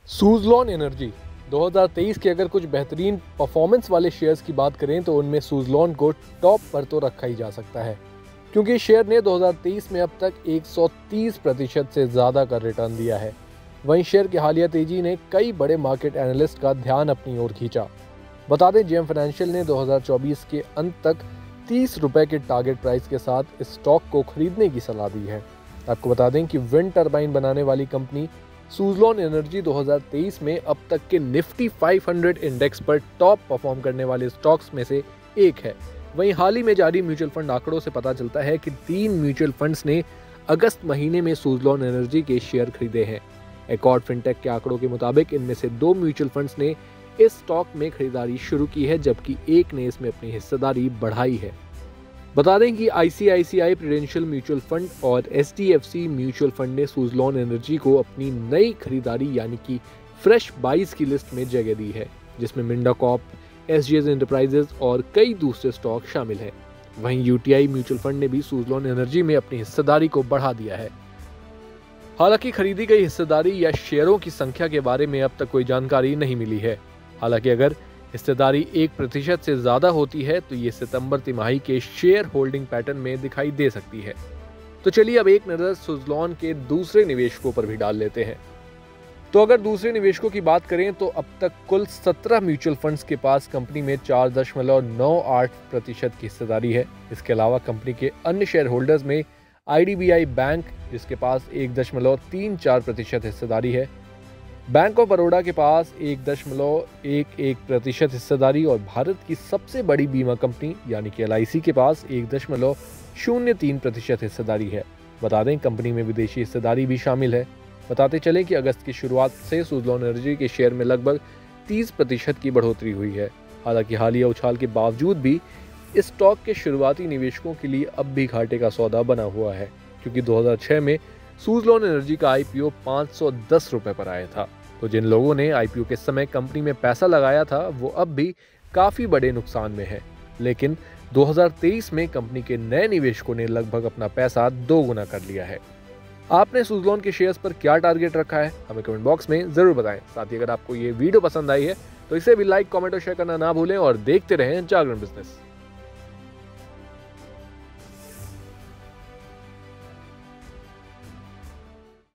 Suzlon energy 2023 के अगर कुछ बेहतरीन परफॉर्मेंस वाले शेयर्स की बात करें तो उनमें सुज़लोन को टॉप पर तो रखा ही जा सकता है, क्योंकि शेयर ने 2023 में अब तक 130% से ज़्यादा का रिटर्न दिया है। वहीं शेयर की हालिया तेजी ने कई बड़े मार्केट एनालिस्ट का ध्यान अपनी ओर खींचा। बता दें, जेएम फाइनेंशियल ने 2024 के अंत तक 30 रुपये के टारगेट प्राइस के साथ इस स्टॉक को खरीदने की सलाह दी है। आपको बता दें कि विंड टरबाइन बनाने वाली कंपनी सुज़लोन एनर्जी 2023 में अब तक के निफ्टी 500 इंडेक्स पर टॉप परफॉर्म करने वाले स्टॉक्स में से एक है। वहीं हाल ही में जारी म्यूचुअल फंड आंकड़ों से पता चलता है कि 3 म्यूचुअल फंड्स ने अगस्त महीने में सुज़लोन एनर्जी के शेयर खरीदे हैं। एकॉर्ड फिनटेक के आंकड़ों के मुताबिक इनमें से 2 म्यूचुअल फंड्स ने इस स्टॉक में खरीदारी शुरू की है, जबकि एक ने इसमें अपनी हिस्सेदारी बढ़ाई है। बता दें कि आईसीआईसीआई प्रूडेंशियल म्यूचुअल फंड और एचडीएफसी म्यूचुअल फंड ने सुज़लोन एनर्जी को अपनी नई खरीदारी यानी कि फ्रेश बाइज की लिस्ट में जगह दी है, जिसमें मिंडा कॉर्प, एसजीएस एंटरप्राइजेज और कई दूसरे स्टॉक शामिल हैं। वहीं यूटीआई म्यूचुअल फंड ने भी सुज़लोन एनर्जी में अपनी हिस्सेदारी को बढ़ा दिया है। हालांकि खरीदी गई हिस्सेदारी या शेयरों की संख्या के बारे में अब तक कोई जानकारी नहीं मिली है। हालांकि अगर हिस्सेदारी 1% से ज़्यादा होती है तो ये सितंबर तिमाही के शेयर होल्डिंग पैटर्न में दिखाई दे सकती है। तो चलिए अब एक नज़र सुज़लोन के दूसरे निवेशकों पर भी डाल लेते हैं। तो अगर दूसरे निवेशकों की बात करें तो अब तक कुल 17 म्यूचुअल फंड्स के पास कंपनी में 4.98% की हिस्सेदारी है। इसके अलावा कंपनी के अन्य शेयर होल्डर्स में आईडीबीआई बैंक, जिसके पास 1.34% हिस्सेदारी है, बैंक ऑफ बड़ौदा के पास 1.11% हिस्सेदारी और भारत की सबसे बड़ी बीमा कंपनी यानी कि एलआईसी के पास 1.03% हिस्सेदारी है। बता दें, कंपनी में विदेशी हिस्सेदारी भी शामिल है। बताते चलें कि अगस्त की शुरुआत से सुज़लोन एनर्जी के शेयर में लगभग 30% की बढ़ोतरी हुई है। हालांकि हालिया उछाल के बावजूद भी इस स्टॉक के शुरुआती निवेशकों के लिए अब भी घाटे का सौदा बना हुआ है, क्योंकि 2006 में सुज़लोन एनर्जी का आईपीओ 510 रुपये पर आया था। तो जिन लोगों ने आईपीओ के समय कंपनी में पैसा लगाया था वो अब भी काफ़ी बड़े नुकसान में है। लेकिन 2023 में कंपनी के नए निवेशकों ने लगभग अपना पैसा 2 गुना कर लिया है। आपने सुज़लोन के शेयर्स पर क्या टारगेट रखा है, हमें कमेंट बॉक्स में ज़रूर बताएं। साथ ही अगर आपको ये वीडियो पसंद आई है तो इसे भी लाइक, कमेंट और शेयर करना ना भूलें और देखते रहें जागरण बिजनेस।